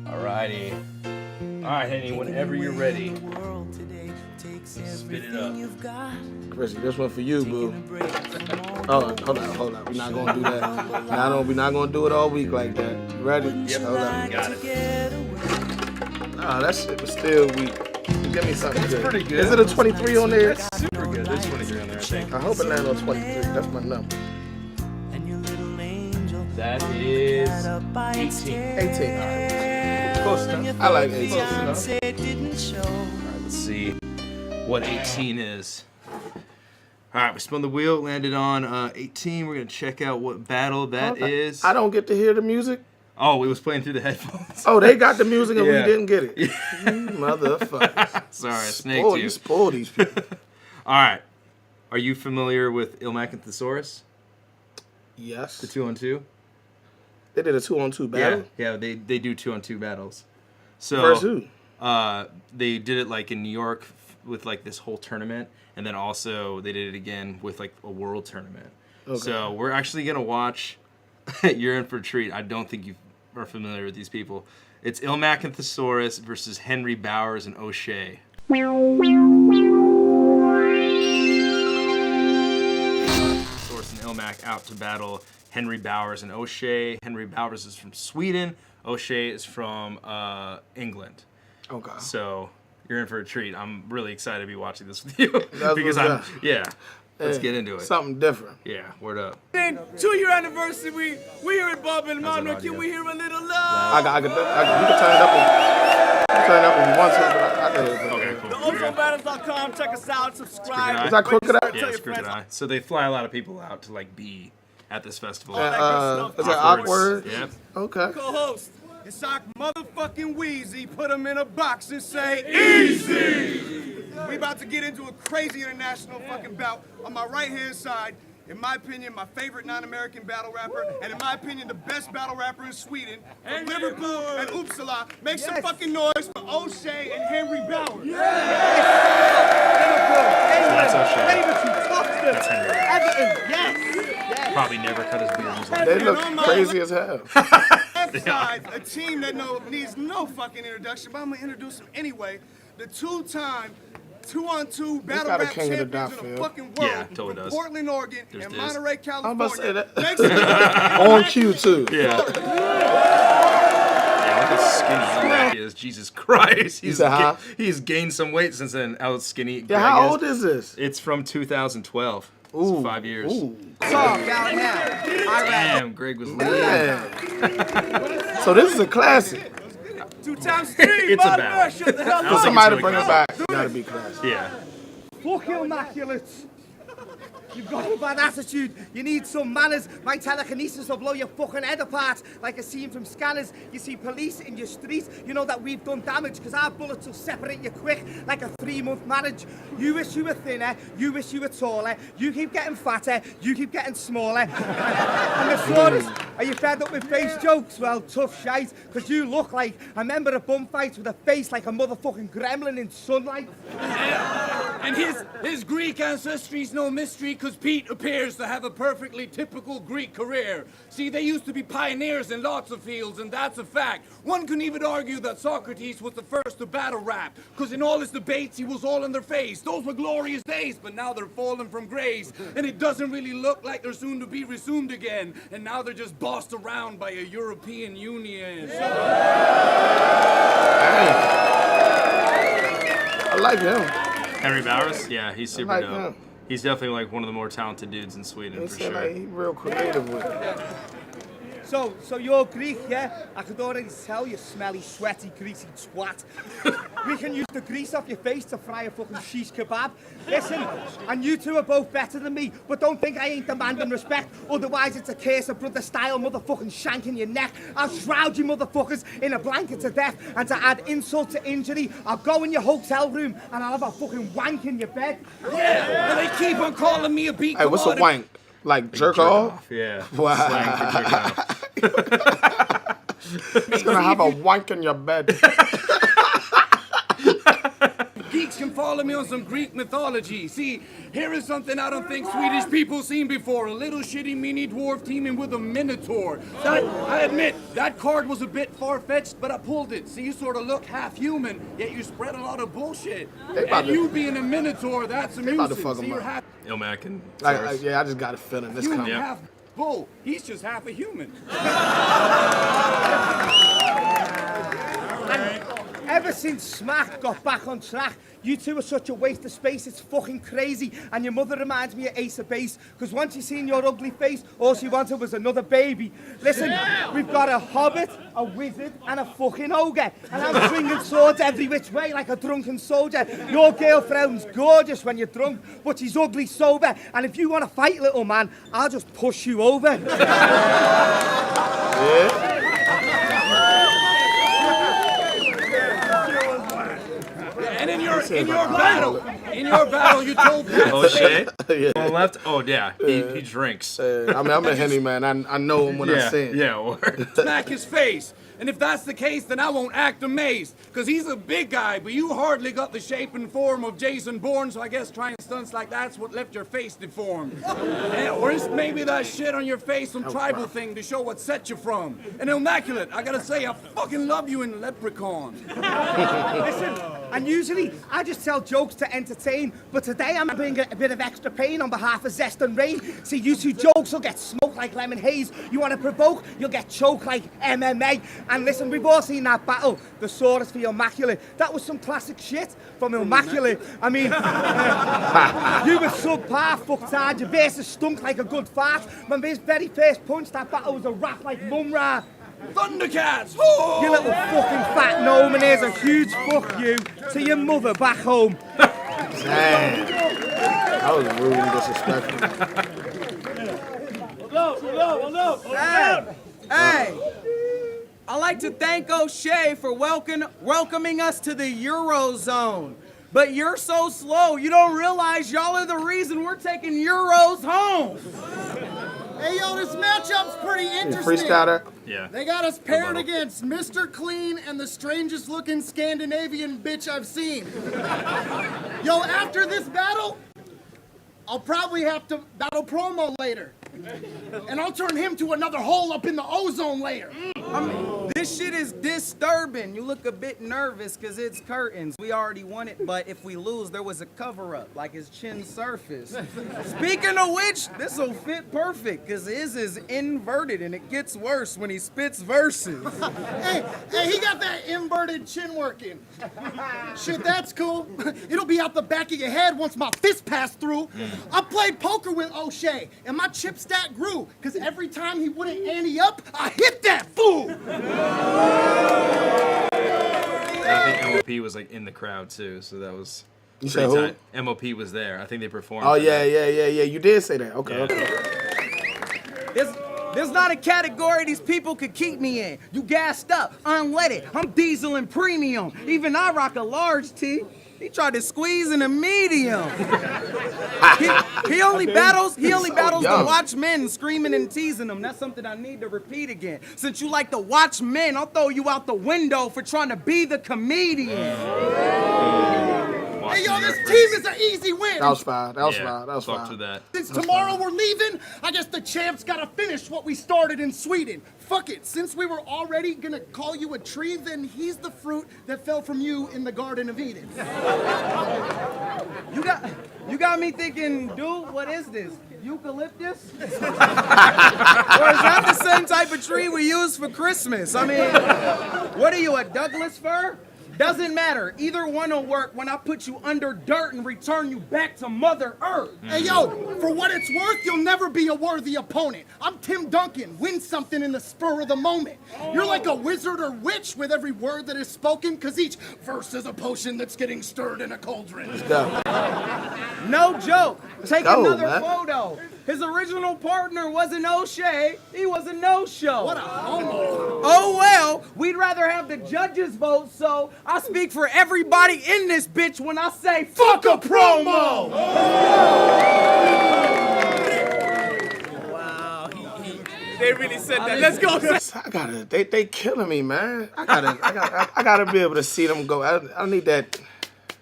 Alrighty. Alright, Henny, whenever you're ready. Spit it up. Chrissy, this one for you, boo. Oh, hold on. We're not gonna do that. We're not gonna do it all week like that. You ready? Yep. Hold on. Got it. Nah, that shit was still weak. Give me something good. Pretty good. Is it a 23 on there? That's super good. There's 23 on there, I think. I hope it lands on 23. That's my number. That is 18. 18. All right. Close enough. I like 18. Close enough. Alright, let's see what 18 is. Alright, we spun the wheel, landed on 18. We're going to check out what battle that is. I don't get to hear the music. Oh, it was playing through the headphones. Oh, they got the music and Yeah. we didn't get it. You motherfuckers. Sorry, I snaked you. You spoil these people. Alright. Are you familiar with Illmaculatesaurus? Yes. The 2-on-2? They did a 2-on-2 battle? Yeah, they do 2-on-2 battles. So Versus who? They did it like in New York with like this whole tournament, and then also they did it again with like a world tournament. Okay. So we're actually gonna watch. You're in for a treat. I don't think you are familiar with these people. It's Illmaculatesaurus versus Henry Bowers and OSHEA. Source and Illmac out to battle Henry Bowers and OSHEA. Henry Bowers is from Sweden. OSHEA is from England. Okay. So you're in for a treat. I'm really excited to be watching this with you because let's get into it. Something different. Yeah, word up. 2-year anniversary. We here at Bob and Mama. Can we hear a little love? You can turn it up if you want to, but I can hear it. Okay, cool. OsheaBattles.com. Check us out. Subscribe. Is that Crooked Eye? Yeah, it's Crooked Eye. So they fly a lot of people out to like be at this festival. Is that awkward? Yep. Okay. Co-host. It's like motherfucking Wheezy. Put him in a box and say easy. We about to get into a crazy international fucking bout. On my right hand side, in my opinion, my favorite non-American battle rapper, and in my opinion, the best battle rapper in Sweden, from Liverpool and Uppsala. Make some fucking noise for OSHEA and Henry Bowers. That's OSHEA. That's Henry. Everton, yes. Probably never cut his beard in his life. They look crazy as hell. Left side, a team that needs no fucking introduction, but I'm gonna introduce them anyway. The two-time 2-on-2 battle got a rap king of the champions of the Dotfield. fucking world. Yeah, totally from does. Portland, Oregon, There's and this. Monterey, I'm about to say California. that. Make some noise. On cue, too. Yeah. Yeah, look how skinny Illmac is. Jesus Christ. He's gained some weight since then. How skinny. Yeah, how old is this? It's from 2012. Ooh, 5 years. Ooh. Damn, Greg was late. Yeah. So this is a classic. 2 times 3. It's a battle. Shut the hell I don't up. think Somebody it's bring really it back. Gotta be classic. Yeah. Fuck immaculate. You've got a bad attitude. You need some manners. My telekinesis will blow your fucking head apart like a scene from Scanners. You see police in your street, you know that we've done damage because our bullets will separate you quick like a 3-month marriage. You wish you were thinner, you wish you were taller, you keep getting fatter, you keep getting smaller. And the Saurus, are you fed up with face jokes? Well, tough shite, because you look like a member of bum fights with a face like a motherfucking gremlin in sunlight. And his Greek ancestry's no mystery, because Pete appears to have a perfectly typical Greek career. See, they used to be pioneers in lots of fields, and that's a fact. One can even argue that Socrates was the first to battle rap, because in all his debates, he was all in their face. Those were glorious days, but now they're falling from grace, and it doesn't really look like they're soon to be resumed again, and now they're just bossed around by a European Union. I like him. Henry Bowers? Yeah, he's super like dope. him. He's definitely like one of the more talented dudes in Sweden He for seem sure. like he's real creative with it. So you're Greek, yeah? I could already tell you smelly, sweaty, greasy twat. We can use the grease off your face to fry a fucking shish kebab. Listen, and you two are both better than me, but don't think I ain't demanding respect, otherwise it's a case of brother-style motherfucking shank in your neck. I'll shroud you motherfuckers in a blanket to death, and to add insult to injury, I'll go in your hotel room and I'll have a fucking wank in your bed. Yeah, and they keep on calling me a beat. Hey, what's a wank? Like jerk off? Yeah. Wow. Slang for jerk off. He's gonna have a wank in your bed. Geeks can follow me on some Greek mythology. See, here is something I don't think Swedish people seen before. A little shitty mini dwarf teaming with a minotaur. I admit, that card was a bit far-fetched, but I pulled it. See, you sort of look half human, yet you spread a lot of bullshit. And you being a minotaur, that's amusing. See, you're half... Ilmac and yeah, I just got a feeling this coming. half bull. He's just half a human. Ever since Smack got back on track, you two are such a waste of space, it's fucking crazy. And your mother reminds me of Ace of Base, because once you seen your ugly face, all she wanted was another baby. Listen, we've got a hobbit, a wizard, and a fucking ogre. And I'm swinging swords every which way like a drunken soldier. Your girlfriend's gorgeous when you're drunk, but she's ugly sober. And if you want to fight, little man, I'll just push you over. Yeah. And in your battle, you told Pat O'Shea? Yeah. On the left? Oh, yeah. He drinks. I'm a Hennyman. I know him when I see him. Yeah, word. smack his face. And if that's the case, then I won't act amazed. Because he's a big guy, but you hardly got the shape and form of Jason Bourne, so I guess trying stunts like that's what left your face deformed. Or is maybe that shit on your face some tribal thing to show what set you from. And Immaculate, I gotta say, I fucking love you in Leprechaun. Listen, and usually I just tell jokes to entertain, but today I'm bringing a bit of extra pain on behalf of Zest and Rain. See, you two jokes will get smoked like lemon haze. You want to provoke, you'll get choked like MMA. And listen, we've all seen that battle, the Saurus for Immaculate. That was some classic shit from Immaculate. I mean, you were subpar, fucktard, your verses stunk like a good fart. When his very first punch, that battle was a rap like Mumra. Thundercats! You little fucking fat gnome, and here's a huge fuck you to your mother back home. Damn. That was rude and disrespectful. Hey, I'd like to thank O'Shea for welcoming us to the Eurozone. But you're so slow, you don't realize y'all are the reason we're taking Euros home. Hey, yo, this matchup's pretty interesting. Freestyler. Yeah. They got us paired against Mr. Clean and the strangest looking Scandinavian bitch I've seen. Yo, after this battle, I'll probably have to battle Promo later. And I'll turn him to another hole up in the ozone layer. I mean, this shit is disturbing. You look a bit nervous because it's curtains. We already won it, but if we lose, there was a cover-up, like his chin surface. Speaking of which, this'll fit perfect because his is inverted and it gets worse when he spits verses. Hey, he got that inverted chin working. Shit, that's cool. It'll be out the back of your head once my fist passed through. I played poker with O'Shea, and my chip stat grew, because every time he wouldn't ante up, I hit that fool! I think MOP was like in the crowd too, so that was You pretty said who? tight. MOP was there. I think they performed. Oh, for yeah. that. You did say that. Okay, Yeah. okay. There's not a category these people could keep me in. You gassed up, unleaded, I'm diesel and premium. Even I rock a large T. He tried to squeeze in a medium. he only battles the watchmen screaming and teasing them. That's something I need to repeat again. Since you like to watch men, I'll throw you out the window for trying to be the comedian. Hey, yo, this team is an easy win. That was fine. That was Yeah, fine. That was fucked fine. with that. Since tomorrow we're leaving, I guess the champs gotta finish what we started in Sweden. Fuck it, since we were already gonna call you a tree, then he's the fruit that fell from you in the Garden of Eden. You got me thinking, dude, what is this? Eucalyptus? Or is that the same type of tree we use for Christmas? I mean, what are you, a Douglas fir? Doesn't matter. Either one will work when I put you under dirt and return you back to Mother Earth. Hey, yo, for what it's worth, you'll never be a worthy opponent. I'm Tim Duncan. Win something in the spur of the moment. You're like a wizard or witch with every word that is spoken, because each verse is a potion that's getting stirred in a cauldron. Let's go. No joke. Take go, another man. photo. His original partner wasn't O'Shea. He was a no-show. What a homo. Oh, well, we'd rather have the judges vote, so I speak for everybody in this bitch when I say, fuck a promo! Wow, they really said that. Let's go. I gotta. They killing me, man. I gotta be able to see them go. I need that.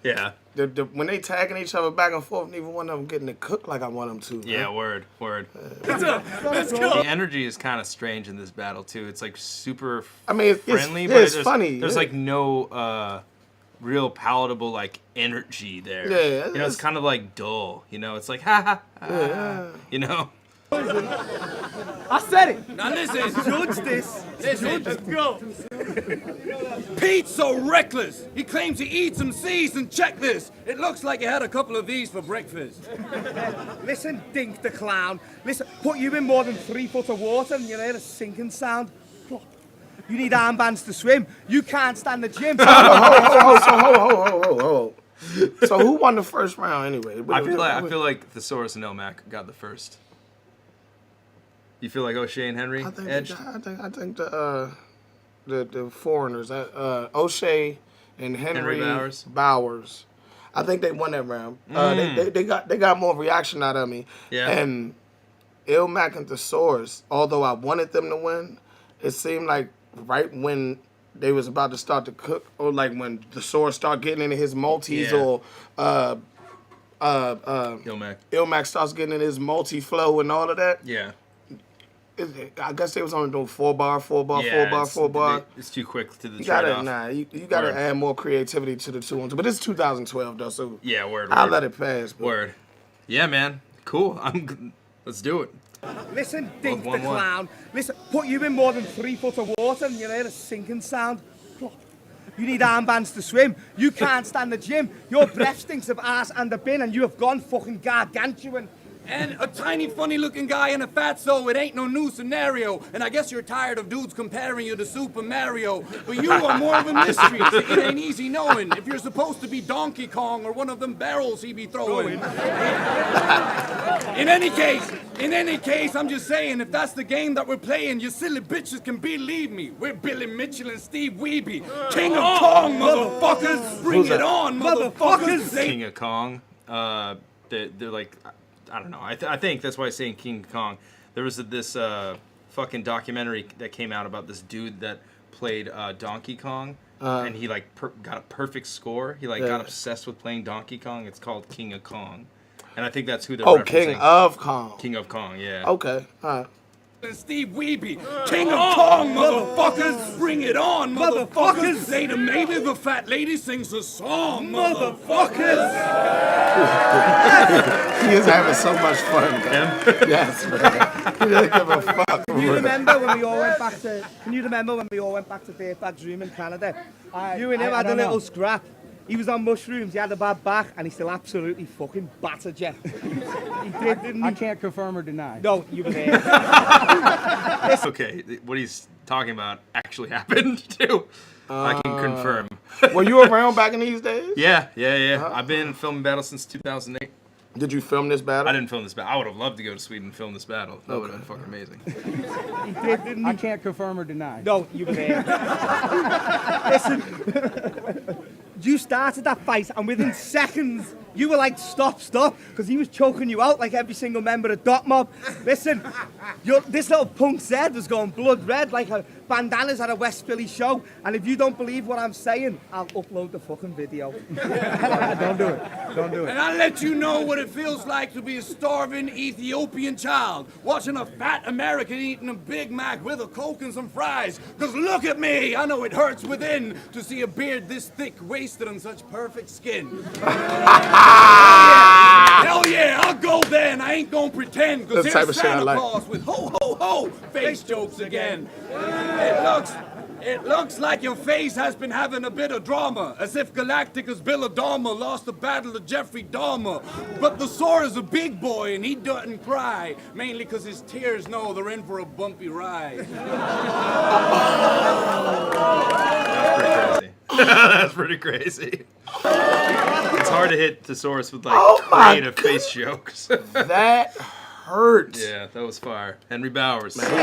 Yeah. when they tagging each other back and forth, neither one of them getting to cook like I want them to. Yeah, man. word. Let's go. The energy is kind of strange in this battle too. It's like super it's friendly, yeah, but it's there's, funny. There's yeah. like no real palatable like energy there. Yeah, you know, it's kind of like dull. You know, it's like ha ha. You know. I said it. Now listen, Judge this. listen. Let's go. Pete's so reckless. He claims he eats some seeds, and check this. It looks like he had a couple of these for breakfast. Listen, Dink the clown. Listen, put you in more than 3 foot of water and you hear a sinking sound. Plop. You need armbands to swim. You can't stand the gym. Hold. So who won the first round anyway? I feel like the Saurus and Ilmac got the first. You feel like O'Shea and Henry edged? I think the foreigners, O'Shea and Henry Bowers. I think they won that round. They got more reaction out of me. Yeah. And Ilmac and the Saurus, although I wanted them to win, it seemed like right when they was about to start to cook, or like when the Saurus start getting into his multis, or Ilmac starts getting in his multi-flow and all of that. Yeah. I guess they was only doing 4-bar. It's too quick to the You trade-off. you gotta add more creativity to the 2 ones. But it's 2012 though, so Yeah, word. I'll let it pass. But Word. Yeah, man. Cool. Let's do it. Listen, Dink the 1-1. clown. Listen, put you in more than 3 foot of water and you hear a sinking sound. Plop. You need armbands to swim. You can't stand the gym. Your breath stinks of ass and the bin, and you have gone fucking gargantuan. And a tiny, funny-looking guy and a fatso, it ain't no new scenario. And I guess you're tired of dudes comparing you to Super Mario. But you are more of a mystery. It ain't easy knowing if you're supposed to be Donkey Kong or one of them barrels he be throwing. In any case, I'm just saying, if that's the game that we're playing, you silly bitches can believe me. We're Billy Mitchell and Steve Wiebe. King of Kong, motherfuckers! Bring it on, motherfuckers! King of Kong. They're like, I don't know. I think that's why I'm saying King Kong. There was this fucking documentary that came out about this dude that played Donkey Kong, and he like got a perfect score. He got obsessed with playing Donkey Kong. It's called King of Kong, and I think that's who they're referencing. King of Kong. King of Kong, yeah. Okay, all right. And Steve Wiebe, King of Kong, motherfuckers! Bring it on, motherfuckers! Later, maybe the fat lady sings a song, motherfuckers! He is having so much fun, man. Yes, man. He doesn't give a fuck. Can you remember when we all went back to? Can you remember when we all went back to Dirtbag's room in Canada? You and him had a little scrap. He was on mushrooms, he had a bad back, and he still absolutely fucking battered you. He did, didn't he? I can't confirm or deny. No, you were there. Okay, what he's talking about actually happened too. I can confirm. Were you around back in these days? Yeah. I've been filming battle since 2008. Did you film this battle? I didn't film this battle. I would have loved to go to Sweden and film this battle. That would have been fucking amazing. He did, didn't he? I can't confirm or deny. No, you were there. Listen, you started that fight, and within seconds, you were like, stop, because he was choking you out like every single member of Dot Mob. Listen, this little punk's head was going blood red like a bandanas at a West Philly show, and if you don't believe what I'm saying, I'll upload the fucking video. Don't do it. And I'll let you know what it feels like to be a starving Ethiopian child, watching a fat American eating a Big Mac with a Coke and some fries. Because look at me, I know it hurts within to see a beard this thick wasted on such perfect skin. Hell yeah, I'll go then. I ain't gonna pretend, because That's the type here's of shit I Santa like. Claus with ho, ho, ho, face jokes again. It looks like your face has been having a bit of drama, as if Galactica's Bill Adama lost the battle to Jeffrey Dahmer. But the Saurus is a big boy, and he doesn't cry, mainly because his tears know they're in for a bumpy ride. That's pretty crazy. It's hard to hit the Saurus with like creative face jokes. That hurt. Yeah, that was fire. Henry Bowers. Man. You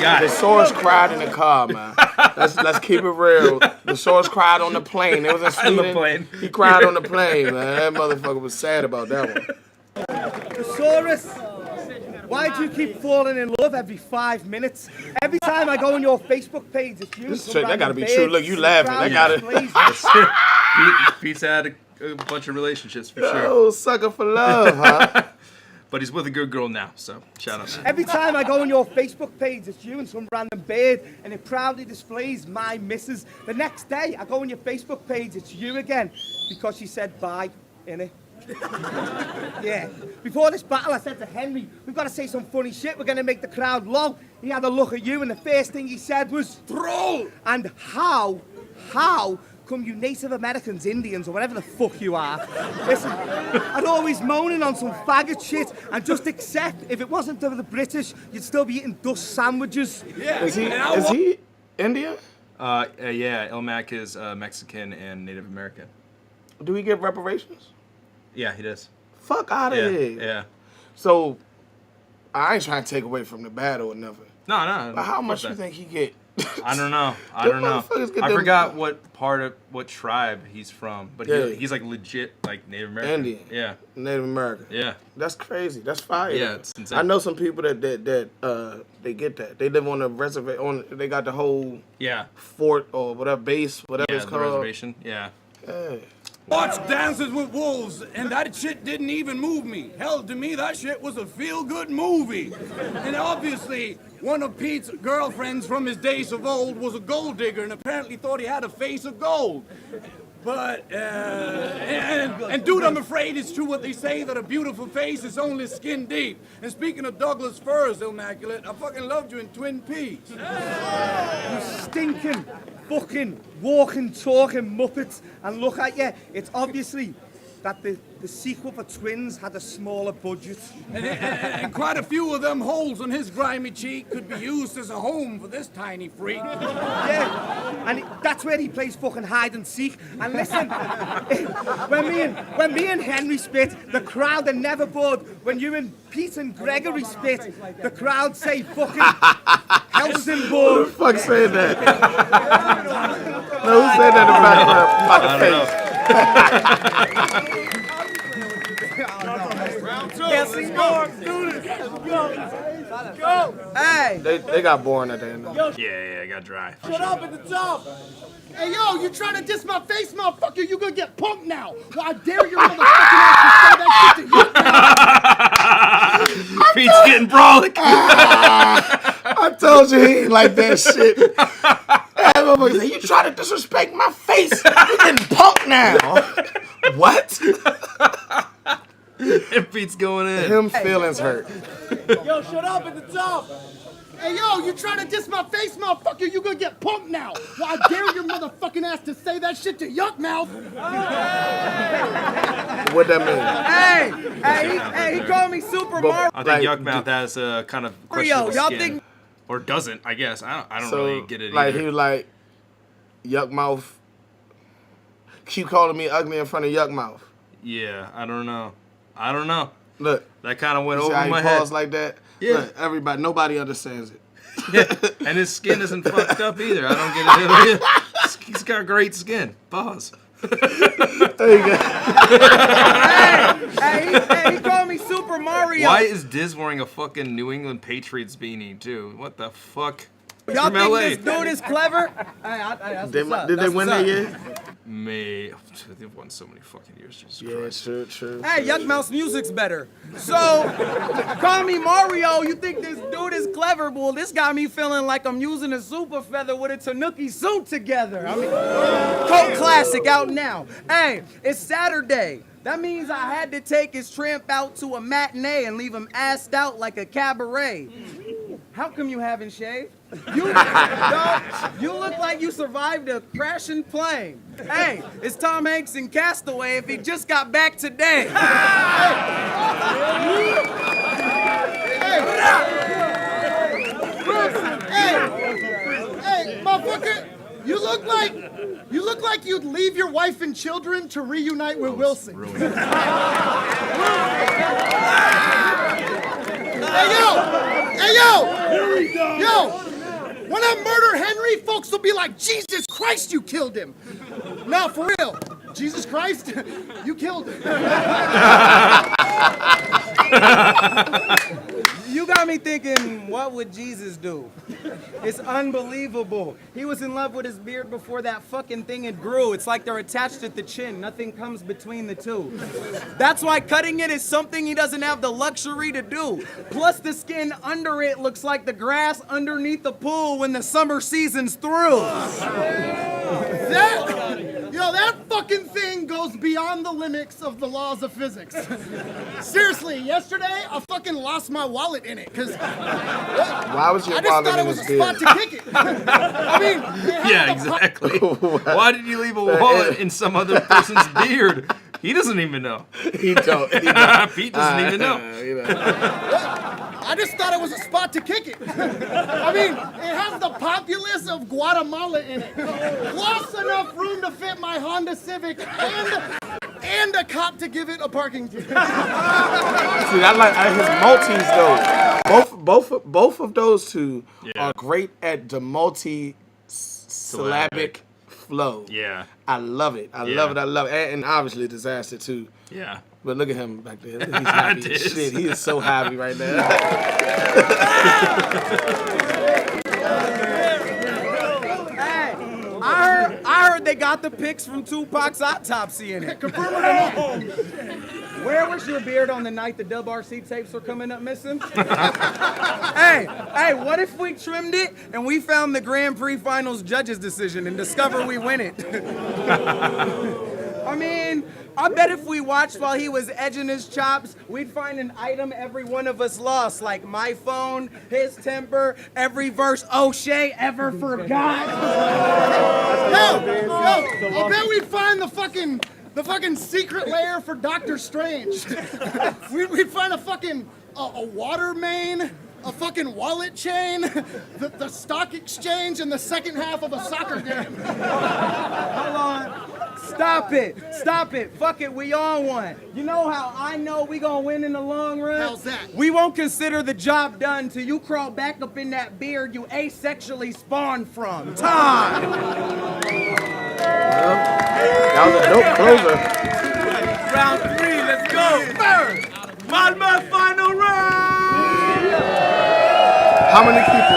got The it. Saurus cried in the car, man. Let's keep it real. The Saurus cried on the plane. It was in Sweden. On the plane. He cried on the plane, man. That motherfucker was sad about that one. The Saurus, why do you keep falling in love every 5 minutes? Every time I go on your Facebook page, it's you. That gotta be true. Look, you laughing. That gotta. Pete's had a bunch of relationships for sure. Oh, sucker for love, huh? But he's with a good girl now, so shout out. Every time I go on your Facebook page, it's you and some random bird, and it proudly displays my missus. The next day, I go on your Facebook page, it's you again, because she said bye, innit? Yeah. Before this battle, I said to Henry, we've got to say some funny shit. We're going to make the crowd low. He had a look at you, and the first thing he said was, troll! And how come you Native Americans, Indians, or whatever the fuck you are? Listen, I'd always moaning on some faggot shit and just accept if it wasn't for the British, you'd still be eating dust sandwiches. Yeah. Is he Indian? Yeah, Ilmac is Mexican and Native American. Do he get reparations? Yeah, he does. Fuck out of here. Yeah. So, I ain't trying to take away from the battle or nothing. No. But how much fuck you that. think he get? I don't know. Them motherfuckers get I them- forgot what tribe he's from, but Yeah. he's like legit like Native American. Indian. Yeah. Native American. Yeah. That's crazy. That's fire. Yeah, though. it's insane. I know some people that they get that. They live on a reservation. They got the whole Yeah. fort or whatever base, whatever Yeah, it's the called. reservation. Yeah. Yeah. Watched Dances with Wolves, and that shit didn't even move me. Hell, to me, that shit was a feel-good movie. And obviously, one of Pete's girlfriends from his days of old was a gold digger and apparently thought he had a face of gold. But, and dude, I'm afraid it's true what they say, that a beautiful face is only skin deep. And speaking of Douglas Firs, Immaculate, I fucking loved you in Twin Peaks. You stinking, fucking, walking, talking Muppets. And look at you, it's obviously that the sequel for Twins had a smaller budget. And quite a few of them holes on his grimy cheek could be used as a home for this tiny freak. Yeah, and that's where he plays fucking hide and seek. And listen, when me and Henry spit, the crowd are never bored. When you and Pete and Gregory spit, the crowd say fucking Helsingborg. Who the fuck said that? No, who said that about the face? Hey, They got boring at the end. Yeah, I got dry. Shut up at the top. Hey, yo, you trying to diss my face, motherfucker? You gonna get punked now. Well, I dare your motherfucking ass to say that shit to you. Pete's getting brolic. I told you he ain't like that shit. That motherfucker said, you trying to disrespect my face? You getting punked now. What? And Pete's going in. Him feelings hurt. Yo, shut up at the top. Hey, yo, you trying to diss my face, motherfucker? You gonna get punked now. Well, I dare your motherfucking ass to say that shit to Yuck Mouth. What that mean? hey, he called me Super Mario. I think Like, Yuckmouth has a kind of questionable y'all skin. think- Or doesn't, I guess. I don't So, really get it like, either. he was like, Yuck Mouth. Keep calling me ugly in front of Yuck Mouth. Yeah, I don't know. Look. That kind of went See over how he my head. paused like that? Yeah. Look, everybody, nobody understands it. And his skin isn't fucked up either. I don't get it. He's got great skin. Pause. There you go. Hey, he called me Super Mario. Why is Diz wearing a fucking New England Patriots beanie too? What the fuck? He's Y'all from think LA. this dude is clever? Hey, Did they win that year? They've won so many fucking years. Jesus Yeah, Christ. true. Hey, Yuck Mouth's music's better. So, call me Mario. You think this dude is clever? Well, this got me feeling like I'm using a super feather with a Tanuki suit together. I mean, cult classic out now. Hey, it's Saturday. That means I had to take his tramp out to a matinee and leave him assed out like a cabaret. How come you haven't shaved? You look like you survived a crashing plane. Hey, it's Tom Hanks in Castaway if he just got back today. Hey, motherfucker, you look like you'd leave your wife and children to reunite with Wilson. Hey, yo! When I murder Henry, folks will be like, Jesus Christ, you killed him. No, for real. Jesus Christ, you killed him. You you got me thinking, what would Jesus do? It's unbelievable. He was in love with his beard before that fucking thing it grew. It's like they're attached at the chin. Nothing comes between the two. That's why cutting it is something he doesn't have the luxury to do. Plus, the skin under it looks like the grass underneath the pool when the summer season's through. That fucking thing goes beyond the limits of the laws of physics. Seriously, yesterday I fucking lost my wallet in it because Why was your I just wallet thought in it was his a beard? spot to kick it. I mean, Yeah, exactly. Why did you leave a wallet in some other person's beard? He doesn't even know. He don't. Pete doesn't even know. I just thought it was a spot to kick it. I mean, it has the populace of Guatemala in it, plus enough room to fit my Honda Civic and a cop to give it a parking ticket. See, I like his multis though. Both of those two are great at the multi-syllabic flow. Yeah. I love it. I love it. And obviously Disaster too. Yeah. But look at him back there. He's happy as shit. He is so happy right now. Hey, I heard they got the pics from Tupac's autopsy in it. Where was your beard on the night the Dub RC tapes were coming up missing? Hey, what if we trimmed it and we found the Grand Prix Finals judges' decision and discover we win it? I mean, I bet if we watched while he was edging his chops, we'd find an item every one of us lost, like my phone, his temper, every verse OSHEA ever forgot. Yo, I bet we'd find the fucking secret lair for Doctor Strange. We'd find a fucking a water main, a fucking wallet chain, the stock exchange, and the second half of a soccer game. Hold on. Stop it. Fuck it, we on one. You know how I know we gonna win in the long run? How's that? We won't consider the job done till you crawl back up in that beard you asexually spawned from. Time! That was a dope closer. Round 3, let's go. First, my final round. How many people?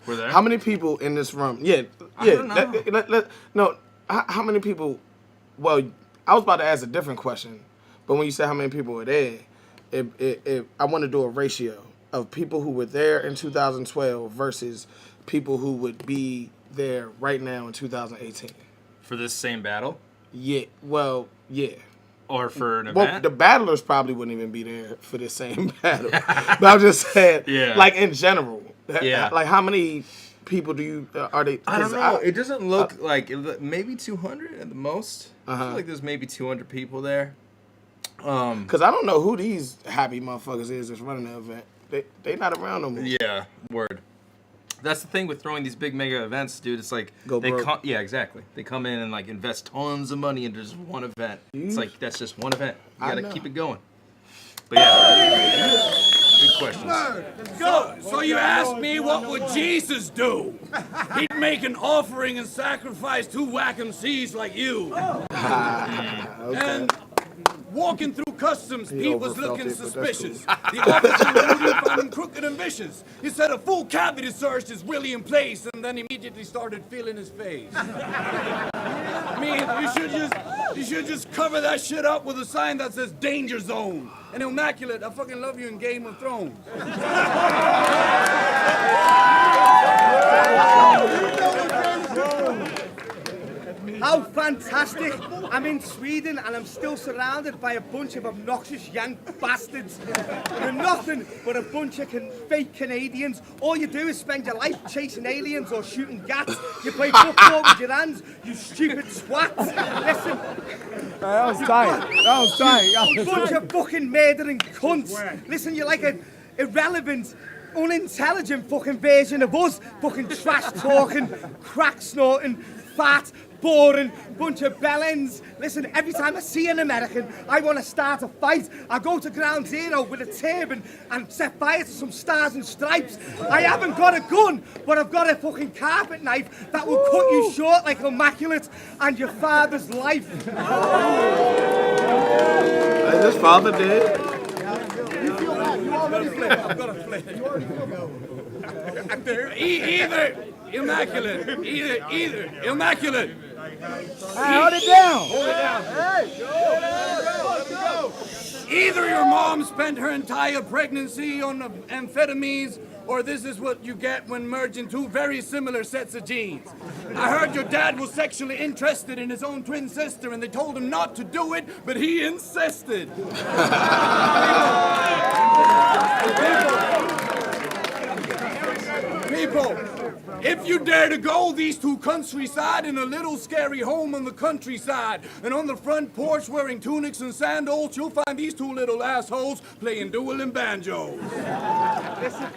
Were there? How many people in this room? Yeah. I don't know. No. How many people? Well, I was about to ask a different question, but when you said how many people were there, I want to do a ratio of people who were there in 2012 versus people who would be there right now in 2018. For this same battle? Yeah. Well, yeah. Or for an Well, event? the battlers probably wouldn't even be there for the same battle. But I'm just saying, like in general. Yeah. Like how many people do you are they? I don't know. It doesn't look like maybe 200 at the most. I feel like there's maybe 200 people there. Because I don't know who these happy motherfuckers is that's running the event. They not around no more. Yeah, word. That's the thing with throwing these big mega events, dude. It's like yeah, exactly. They come in and like invest tons of money into just one event. It's like that's just one event. You gotta keep it going. But yeah, good questions. So you asked me what would Jesus do? He'd make an offering and sacrifice 2 whack MCs like you. And walking through customs, Pete was looking suspicious. The officer Rudy found him crooked and vicious. He said a full cavity search is really in place, and then immediately started feeling his face. I mean, you should just cover that shit up with a sign that says Danger Zone. And Immaculate, I fucking love you in Game of Thrones. How fantastic! I'm in Sweden and I'm still surrounded by a bunch of obnoxious Yank bastards. They're nothing but a bunch of fake Canadians. All you do is spend your life chasing aliens or shooting gats. You play football with your hands, you stupid swats. Listen. That was tight. You bunch of fucking murdering cunts. Listen, you're like an irrelevant, unintelligent fucking version of us. Fucking trash talking, crack snorting, fat, boring bunch of bellends. Listen, every time I see an American, I want to start a fight. I go to Ground Zero with a turban and set fire to some stars and stripes. I haven't got a gun, but I've got a fucking carpet knife that will cut you short like Immaculate and your father's life. Is his father dead? Either immaculate. Either immaculate. Hold it down. Either your mom spent her entire pregnancy on amphetamines, or this is what you get when merging two very similar sets of genes. I heard your dad was sexually interested in his own twin sister, and they told him not to do it, but he insisted. People, if you dare to go these two countryside in a little scary home on the countryside, and on the front porch wearing tunics and sandals, you'll find these two little assholes playing dueling banjos. Listen,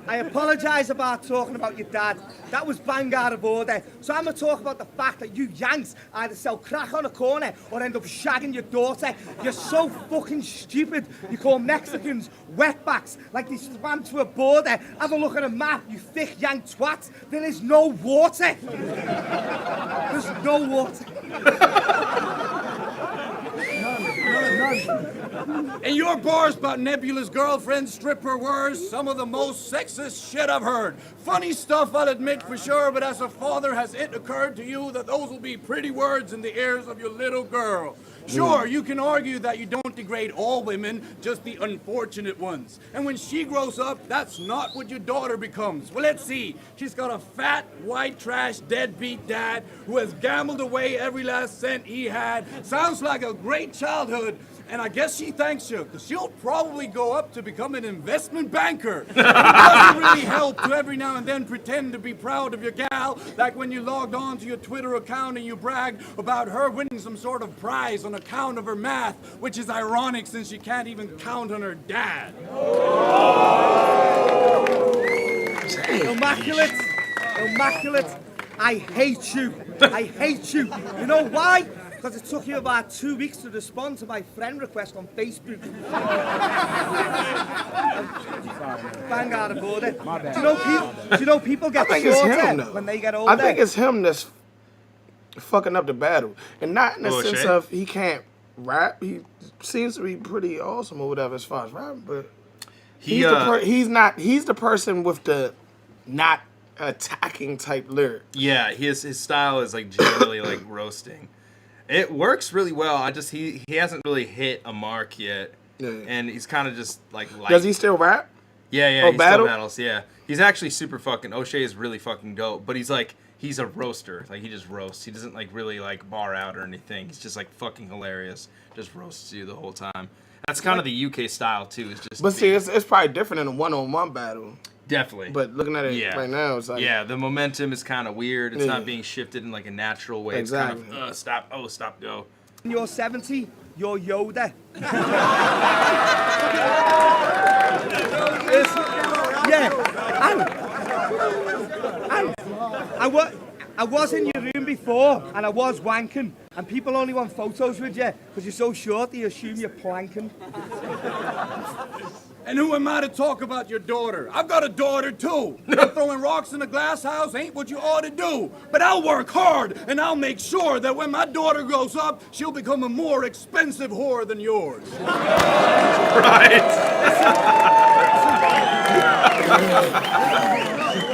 I apologise about talking about your dad. That was bang out of order. So I'm going to talk about the fact that you Yanks either sell crack on a corner or end up shagging your daughter. You're so fucking stupid. You call Mexicans wetbacks like they swam to a border. Have a look at a map, you thick Yank twats. There is no water. There's no water. And your bars about Nebula's girlfriend, stripper words, some of the most sexist shit I've heard. Funny stuff, I'll admit for sure, but as a father, has it occurred to you that those will be pretty words in the ears of your little girl? Sure, you can argue that you don't degrade all women, just the unfortunate ones. And when she grows up, that's not what your daughter becomes. Well, let's see. She's got a fat, white trash, deadbeat dad who has gambled away every last cent he had. Sounds like a great childhood. And I guess she thanks you, because she'll probably go up to become an investment banker. It doesn't really help to every now and then pretend to be proud of your gal, like when you logged on to your Twitter account and you bragged about her winning some sort of prize on account of her math, which is ironic since she can't even count on her dad. Immaculate, immaculate, I hate you. I hate you. You know why? Because it took you about 2 weeks to respond to my friend request on Facebook. Bang out of order. Do you know people get shorter when they get older? I think it's him that's fucking up the battle. And not in the sense of he can't rap. He seems to be pretty awesome or whatever as far as rap, but he's the person with the not attacking type lyric. Yeah, his style is like generally like roasting. It works really well. He hasn't really hit a mark yet, and he's kind of just like light. Does he still rap? Yeah, he still battles. Yeah, he's actually super fucking. OSHEA is really fucking dope, but he's a roaster. Like he just roasts. He doesn't like really like bar out or anything. He's just like fucking hilarious. Just roasts you the whole time. That's kind of the UK style too. Is just. But see, it's probably different in a one-on-one battle. Definitely. But looking at it right now, it's like... Yeah, the momentum is kind of weird. It's not being shifted in like a natural way. Exactly. It's kind of, stop, go. When you're 70, you're Yoda. I was in your room before, and I was wanking, and people only want photos with you, because you're so short, they assume you're planking. And who am I to talk about your daughter? I've got a daughter too. And throwing rocks in a glass house ain't what you ought to do. But I'll work hard, and I'll make sure that when my daughter grows up, she'll become a more expensive whore than yours. Right.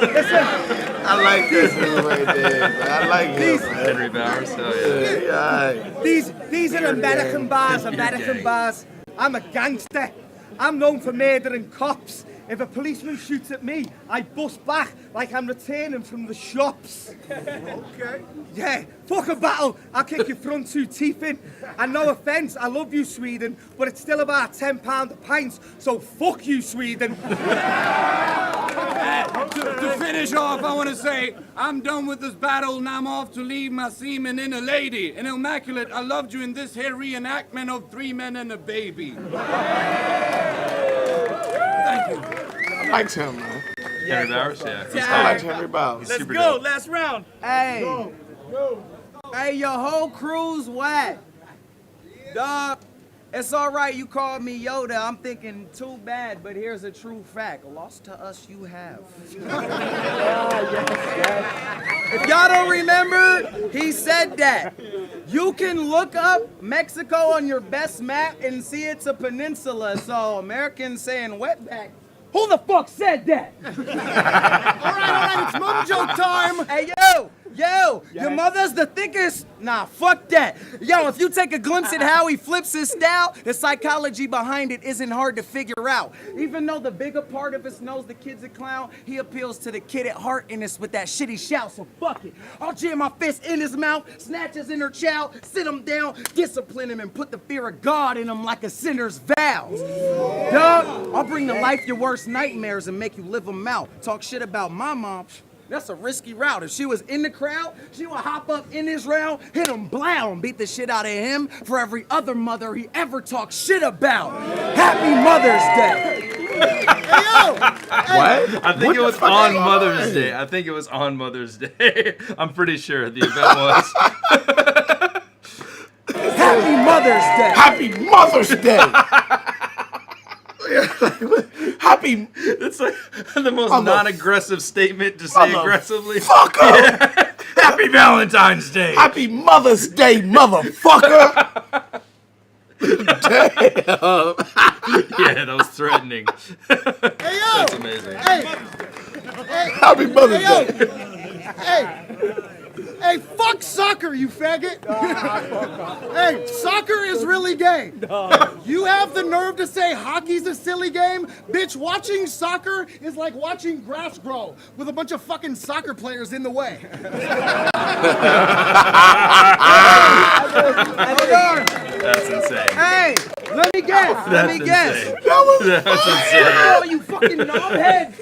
Listen. I like this dude right there, bro. I like this. Henry Bowers, hell yeah. These are American bars, I'm a gangster. I'm known for murdering cops. If a policeman shoots at me, I bust back like I'm returning from the shops. Okay. Yeah, fuck a battle. I'll kick your front two teeth in. And no offence, I love you, Sweden, but it's still about £10 a pint, so fuck you, Sweden. To finish off, I want to say, I'm done with this battle and I'm off to leave my semen in a lady. And Immaculate, I loved you in this here reenactment of 3 men and a baby. Thank you. I liked him, man. Henry Bowers, yeah. I liked Henry Bowers. Let's go, last round. Hey. Go. Hey, your whole crew's whack. Dog, it's all right you called me Yoda. I'm thinking too bad, but here's a true fact. Lost to us you have. If y'all don't remember, he said that. You can look up Mexico on your best map and see it's a peninsula. So Americans saying wetback. Who the fuck said that? All right, it's mom joke time. Hey, your mother's the thickest. Nah, fuck that. Yo, if you take a glimpse at how he flips his style, the psychology behind it isn't hard to figure out. Even though the bigger part of us knows the kid's a clown, he appeals to the kid at heart in us with that shitty shout, so fuck it. I'll jam my fist in his mouth, snatch his inner child, sit him down, discipline him, and put the fear of God in him like a sinner's vows. Dog, I'll bring to life your worst nightmares and make you live them out. Talk shit about my mom. That's a risky route. If she was in the crowd, she would hop up in his round, hit him blow, and beat the shit out of him for every other mother he ever talked shit about. Happy Mother's Day. Hey, yo! What? I think it was on Mother's Day. I think it was on Mother's Day. I'm pretty sure the event was. Happy Mother's Day. Happy Mother's Day. Happy. It's like the most non-aggressive statement to say aggressively. Fuck up. Yeah. Happy Valentine's Day. Happy Mother's Day, motherfucker. Damn. Yeah, that was threatening. Hey, yo! That's amazing. Hey! Happy Mother's Hey, Day. Hey, fuck soccer, you faggot! Hey, soccer is really gay. You have the nerve to say hockey's a silly game? Bitch, watching soccer is like watching grass grow with a bunch of fucking soccer players in the way. That's insane. Hey, let me guess. That's insane. That's insane. Oh, you fucking knobhead.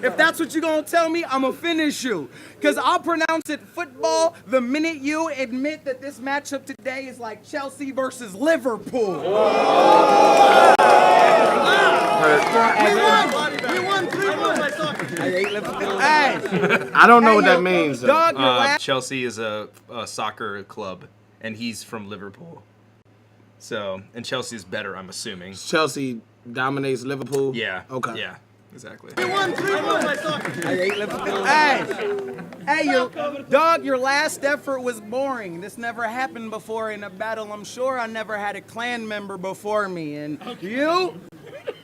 If that's what you're gonna tell me, I'm gonna finish you. Cause I'll pronounce it football the minute you admit that this matchup today is like Chelsea versus Liverpool. We won 3-1. Hey, I don't know what that means, though. dog, your last. Chelsea is a soccer club, and he's from Liverpool. So, and Chelsea's better, I'm assuming. Chelsea dominates Liverpool? Yeah. Okay. Yeah. Exactly. We won 3-1. Dog, your last effort was boring. This never happened before in a battle. I'm sure I never had a clan member before me. And you,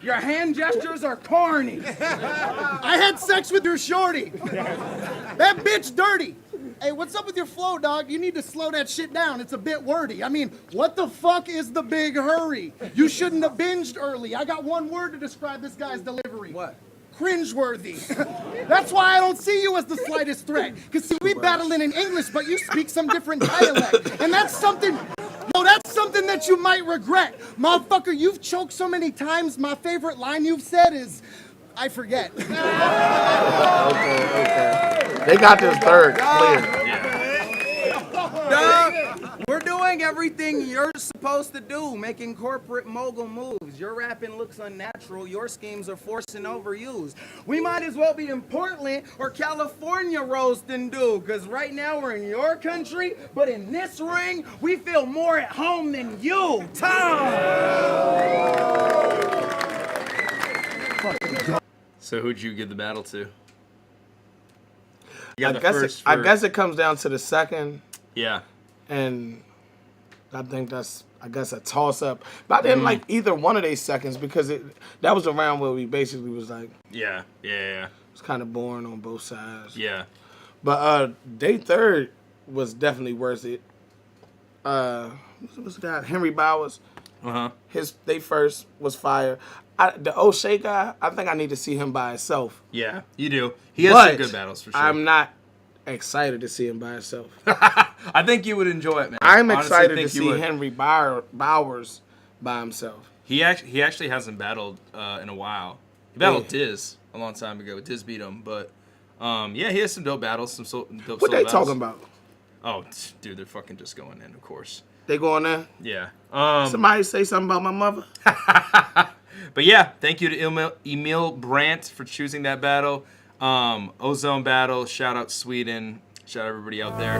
your hand gestures are corny. I had sex with your shorty. That bitch dirty. Hey, what's up with your flow, dog? You need to slow that shit down. It's a bit wordy. I mean, what the fuck is the big hurry? You shouldn't have binged early. I got one word to describe this guy's delivery. What? Cringeworthy. That's why I don't see you as the slightest threat. Because, see, we battling in English, but you speak some different dialect. And that's something... Yo, that's something that you might regret. Motherfucker, you've choked so many times, my favorite line you've said is... I forget. Okay. They got this third clear. Dog, we're doing everything you're supposed to do, making corporate mogul moves. Your rapping looks unnatural. Your schemes are forced and overused. We might as well be in Portland or California roasting dude, because right now we're in your country, but in this ring, we feel more at home than you. Tom! So who'd you give the battle to? I guess it comes down to the second, Yeah. and I think that's a toss-up. But I didn't like either one of these seconds because that was a round where we basically was like, Yeah. it's kind of boring on both sides. Yeah. But day third was definitely worth it. What's the guy? Henry Bowers. They first was fire. The OSHEA guy, I think I need to see him by himself. Yeah, you do. He has some good battles for sure. I'm not excited to see him by himself. I think you would enjoy it, man. I'm Honestly, excited think to you see would. Henry Bowers by himself. He actually hasn't battled in a while. He battled Diz a long time ago. Diz beat him, but yeah, he has some dope battles. Some dope. What solo they battles. talking about? Oh, dude, they're fucking just going in, of course. They going there? Yeah. Somebody say something about my mother? But yeah, thank you to Emil Brandt for choosing that battle. Ozone battle. Shout out Sweden. Shout out everybody out there.